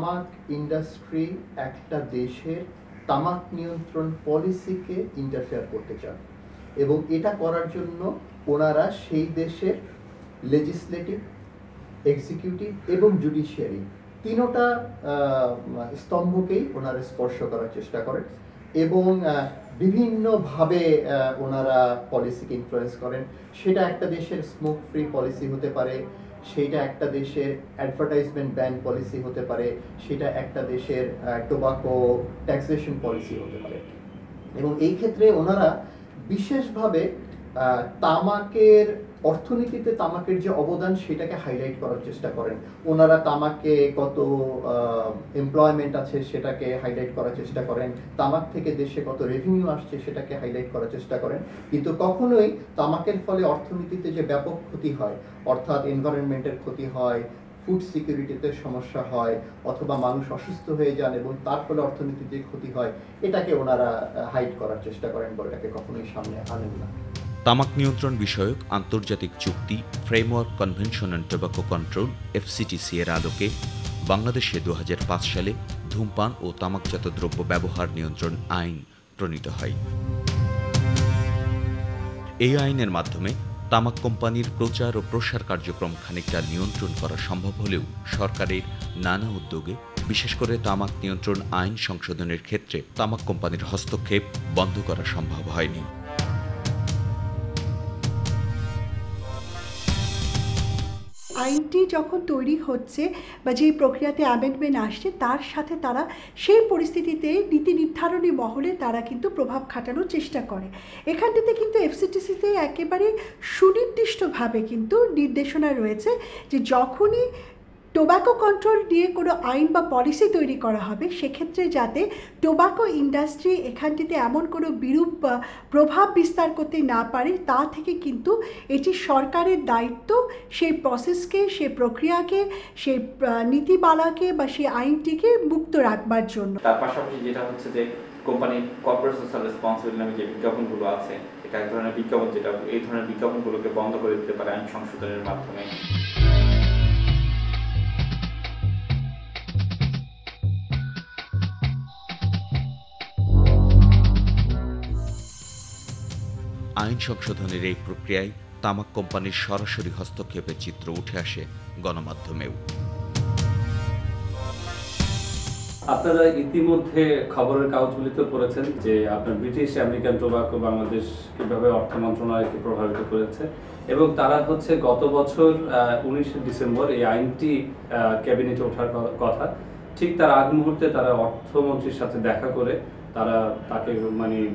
তামাক ইন্ডাস্ট্রি একটা দেশের তামাক নিয়ন্ত্রণ পলিসিকে ইন্টারফেয়ার করতে চান এবং এটা করার জন্য ওনারা সেই দেশের লেজিসলেটিভ, এক্সিকিউটিভ এবং জুডিশিয়ারি তিনোটা স্তম্ভকেই ওনারা স্পর্শ করার চেষ্টা করেন এবং বিভিন্নভাবে ওনারা পলিসিকে ইনফ্লুয়েন্স করেন। সেটা একটা দেশের স্মোক ফ্রি পলিসি হতে পারে, সেটা একটা দেশের অ্যাডভার্টাইজমেন্ট ব্যান পলিসি হতে পারে, সেটা একটা দেশের টোবাকো ট্যাক্সেশন পলিসি হতে পারে। এবং এই ক্ষেত্রে ওনারা বিশেষভাবে তামাকের অর্থনীতিতে তামাকের যে অবদান সেটাকে হাইলাইট করার চেষ্টা করেন। ওনারা তামাকে কত এমপ্লয়মেন্ট আছে সেটাকে হাইলাইট করার চেষ্টা করেন, তামাক থেকে দেশে কত রেভিনিউ আসছে সেটাকে হাইলাইট করার চেষ্টা করেন, কিন্তু কখনোই তামাকের ফলে অর্থনীতিতে যে ব্যাপক ক্ষতি হয়, অর্থাৎ এনভায়রনমেন্টের ক্ষতি হয়, ফুড সিকিউরিটিতে সমস্যা হয়, অথবা মানুষ অসুস্থ হয়ে যান এবং তার ফলে অর্থনীতিতে ক্ষতি হয়, এটাকে ওনারা হাইড করার চেষ্টা করেন বলে এটাকে কখনোই সামনে আনেন না। তামাক নিয়ন্ত্রণ বিষয়ক আন্তর্জাতিক চুক্তি framework convention on tobacco control এফসিটিসি এর আলোকে বাংলাদেশে 2005 সালে ধূমপান ও তামাকজাত দ্রব্য ব্যবহার নিয়ন্ত্রণ আইন প্রণীত হয়। এই আইনের মাধ্যমে তামাক কোম্পানির প্রচার ও প্রসার কার্যক্রম খানিকটা নিয়ন্ত্রণ করা সম্ভব হলেও সরকারের নানা উদ্যোগে, বিশেষ করে তামাক নিয়ন্ত্রণ আইন সংশোধনের ক্ষেত্রে তামাক কোম্পানির হস্তক্ষেপ বন্ধ করা সম্ভব হয়নি। আইনটি যখন তৈরি হচ্ছে বা যেই প্রক্রিয়াতে অ্যামেন্ডমেন্ট আসছে, তার সাথে তারা সেই পরিস্থিতিতে নীতি নির্ধারণী মহলে তারা কিন্তু প্রভাব খাটানোর চেষ্টা করে। এখানটিতে কিন্তু এফসিটিসিতে একেবারে সুনির্দিষ্টভাবে কিন্তু নির্দেশনা রয়েছে যে যখনই টোবাকো কন্ট্রোল নিয়ে কোনো আইন বা পলিসি তৈরি করা হবে, সেক্ষেত্রে যাতে টোবাকো ইন্ডাস্ট্রি এখানটিতে এমন কোনো বিরূপ প্রভাব বিস্তার করতে না পারে, তা থেকে কিন্তু এটি সরকারের দায়িত্ব সেই প্রসেসকে, সেই প্রক্রিয়াকে, সেই নীতিমালাকে বা সেই আইনটিকে মুক্ত রাখবার জন্য। তার পাশাপাশি যেটা হচ্ছে যে কোম্পানির কর্পোরেট সোশ্যাল রেসপন্সিবিলিটি নামে যে বিজ্ঞাপনগুলো আছে, এটা এক ধরনের বিজ্ঞাপন, যেটা এই ধরনের বিজ্ঞাপনগুলোকে বন্ধ করে দিতে পারে আইন সংশোধনের মাধ্যমে। আইন সংশোধনের এই প্রক্রিয়ায় তামাক কোম্পানির সরাসরি হস্তক্ষেপের চিত্র উঠে আসে গণমাধ্যমেও। আপনারা ইতিমধ্যে খবরের কাগজগুলিতে পড়েছেন যে আপনার ব্রিটিশ আমেরিকান টোবাকো বাংলাদেশ কিভাবে অর্থ মন্ত্রণালয়কে প্রভাবিত করেছে, এবং তারা হচ্ছে গত বছর 19 ডিসেম্বর এই আইনটি ক্যাবিনেটে ওঠার কথা, ঠিক তার আগ মুহূর্তে তারা অর্থমন্ত্রীর সাথে দেখা করে তারা তাকে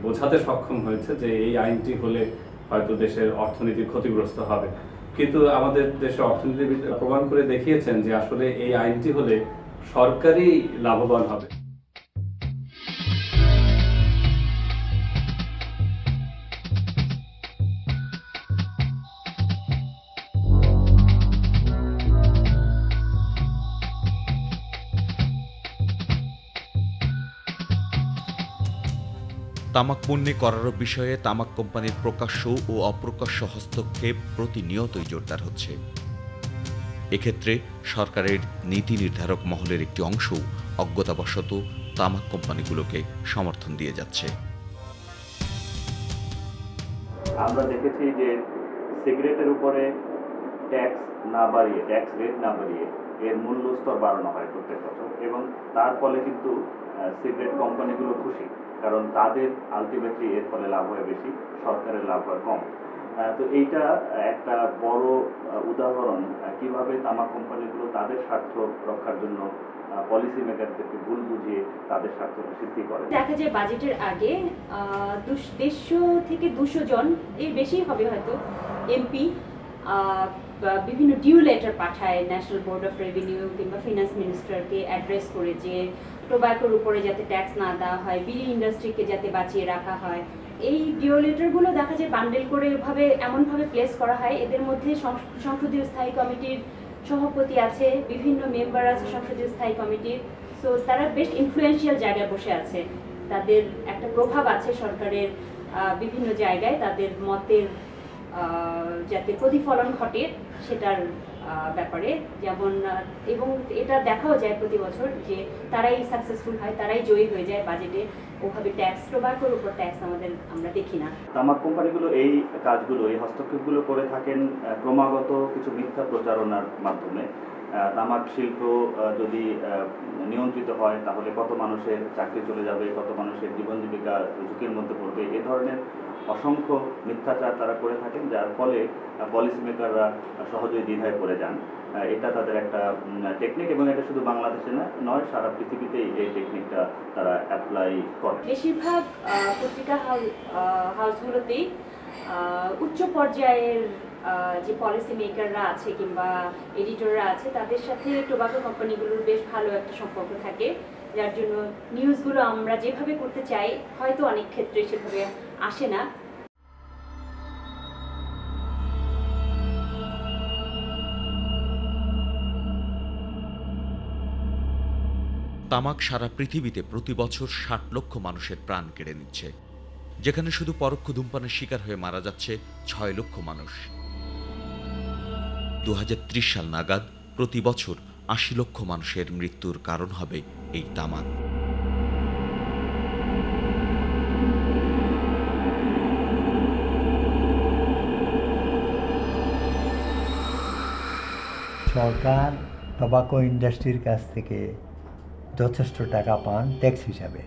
বোঝাতে সক্ষম হয়েছে যে এই আইনটি হলে হয়তো দেশের অর্থনীতি ক্ষতিগ্রস্ত হবে। কিন্তু আমাদের দেশের অর্থনীতিবিদ প্রমাণ করে দেখিয়েছেন যে আসলে এই আইনটি হলে সরকারই লাভবান হবে। তামাক পণ্যে করার বিষয়ে তামাক কোম্পানির প্রকাশ্য ও অপ্রকাশ্য হস্তক্ষেপ প্রতিনিয়তই জোরদার হচ্ছে। এক্ষেত্রে সরকারের নীতি নির্ধারক মহলের একটি অংশ অজ্ঞতাবশত তামাক কোম্পানিগুলোকে সমর্থন দিয়ে যাচ্ছে। আমরা দেখেছি যে সিগারেটের উপরে ট্যাক্স না বাড়িয়ে, ট্যাক্স রেট না বাড়িয়ে এর মূল্য স্তর বাড়ানো হয় প্রত্যেক বছর, এবং তার ফলে কিন্তু সিগারেট কোম্পানিগুলো খুশি, কারণ তাদের আলটিমেটলি এর ফলে লাভ হয় বেশি, সরকারের লাভ হয় কম। তো এইটা একটা বড় উদাহরণ কিভাবে তামাক কোম্পানিগুলো তাদের স্বার্থ রক্ষার জন্য পলিসি মেকারদেরকে ভুল বুঝিয়ে তাদের স্বার্থ সিদ্ধি করে। দেখা যায় বাজেটের আগে 150 থেকে 200 জন এর বেশি হবে হয়তো এমপি বিভিন্ন ডিউ লেটার পাঠায় ন্যাশনাল বোর্ড অফ রেভিনিউ কিংবা ফিনান্স মিনিস্টারকে অ্যাড্রেস করে যে টোব্যাকোর উপরে যাতে ট্যাক্স না দেওয়া হয়, বিড়ি ইন্ডাস্ট্রিকে যাতে বাঁচিয়ে রাখা হয়। এই ডিও লেটারগুলো দেখা যায় বান্ডেল করে এমনভাবে প্লেস করা হয়, এদের মধ্যে সংসদীয় স্থায়ী কমিটির সভাপতি আছে, বিভিন্ন মেম্বার আছে সংসদীয় স্থায়ী কমিটির। সো তারা বেশ ইনফ্লুয়েন্সিয়াল জায়গায় বসে আছে, তাদের একটা প্রভাব আছে সরকারের বিভিন্ন জায়গায়, তাদের মতের যাতে প্রতিফলন ঘটে সেটার ব্যাপারে, যেমন এবং এটা দেখাও যায় প্রতি বছর যে তারাই সাকসেসফুল হয়, তারাই জয়ী হয়ে যায় বাজেটে। ওভাবে ট্যাক্স, টোবাকোর উপর ট্যাক্স আমরা দেখি না। তামাক কোম্পানিগুলো এই কাজগুলো, এই হস্তক্ষেপগুলো করে থাকেন ক্রমাগত কিছু মিথ্যা প্রচারণার মাধ্যমে। তামাক শিল্প যদি নিয়ন্ত্রিত হয় তাহলে কত মানুষের চাকরি চলে যাবে, কত মানুষের জীবন জীবিকা ঝুঁকির মধ্যে পড়বে, এ ধরনের অসংখ্য মিথ্যাচার তারা করে থাকেন, যার ফলে পলিসি মেকাররা সহজেই দ্বিধায় পড়ে যান। এটা তাদের একটা টেকনিক, এবং এটা শুধু বাংলাদেশে নয়, সারা পৃথিবীতেই এই টেকনিকটা তারা অ্যাপ্লাই করে। বেশিরভাগ পত্রিকা হাউসগুলোতেই উচ্চ পর্যায়ের যে পলিসি মেকাররা আছে কিংবা এডিটররা আছে তাদের সাথে টোবাকো কোম্পানিগুলোর বেশ ভালো একটা সম্পর্ক থাকে, যার জন্য নিউজগুলো আমরা যেভাবে করতে চাই হয়তো অনেক ক্ষেত্রে সেভাবে আসে না। তামাক সারা পৃথিবীতে প্রতি বছর ৬০ লক্ষ মানুষের প্রাণ কেড়ে নিচ্ছে, যেখানে শুধু পরোক্ষ ধূমপানের শিকার হয়ে মারা যাচ্ছে ৬ লক্ষ মানুষ। ২০৩০ সাল নাগাদ প্রতি বছর ৮০ লক্ষ মানুষের মৃত্যুর কারণ হবে এই তামাক। সরকার টোবাকো ইন্ডাস্ট্রির কাছ থেকে যথেষ্ট টাকা পান ট্যাক্স হিসাবে,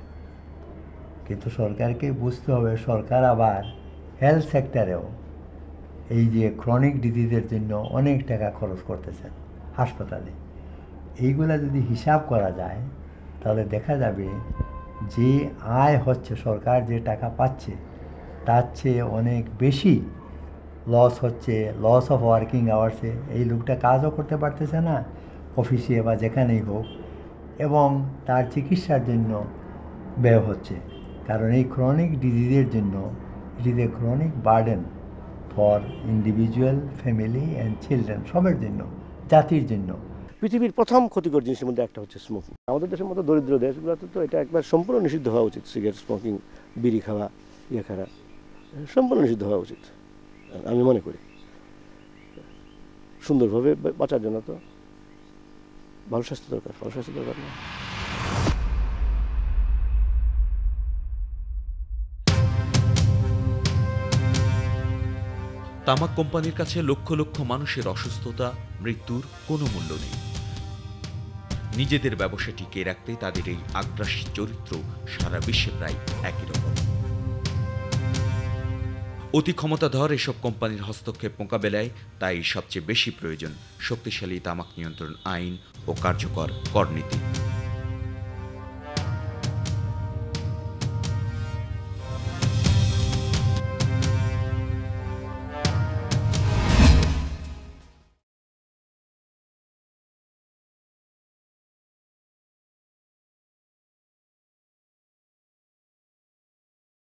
কিন্তু সরকারকে বুঝতে হবে সরকার আবার হেলথ সেক্টরেও এই যে ক্রনিক ডিজিজের জন্য অনেক টাকা খরচ করতেছেন হাসপাতালে। এইগুলা যদি হিসাব করা যায় তাহলে দেখা যাবে যে আয় হচ্ছে, সরকার যে টাকা পাচ্ছে তার চেয়ে অনেক বেশি লস হচ্ছে, লস অফ ওয়ার্কিং আওয়ার্সে। এই লোকটা কাজও করতে পারতেছে না অফিসে বা যেখানেই হোক, এবং তার চিকিৎসার জন্য ব্যয় হচ্ছে। কারণ এই ক্রনিক ডিজিজের জন্য it is a chronic burden for individual, family and children, সবের জন্য, জাতির জন্য। পৃথিবীর প্রথম ক্ষতিকর জিনিসের মধ্যে একটা হচ্ছে স্মোকিং। আমাদের দেশের মতো দরিদ্র দেশগুলোতে তো এটা একবার সম্পূর্ণ নিষিদ্ধ হওয়া উচিত। সিগারেট স্মোকিং, বিড়ি খাওয়া, ইয়ে খাওয়া সম্পূর্ণ নিষিদ্ধ হওয়া উচিত আমি মনে করি। সুন্দরভাবে বাঁচার জন্য তো ভালো স্বাস্থ্য দরকার, ভালো স্বাস্থ্য দরকার না। তামাক কোম্পানির কাছে লক্ষ লক্ষ মানুষের অসুস্থতা, মৃত্যুর কোনো মূল্য নেই। নিজেদের ব্যবসা টিকিয়ে রাখতে তাদের এই আগ্রাসী চরিত্র সারা বিশ্বে প্রায় একই রকম। অতি ক্ষমতাধর এসব কোম্পানির হস্তক্ষেপ মোকাবেলায় তাই সবচেয়ে বেশি প্রয়োজন শক্তিশালী তামাক নিয়ন্ত্রণ আইন ও কার্যকর করনীতি।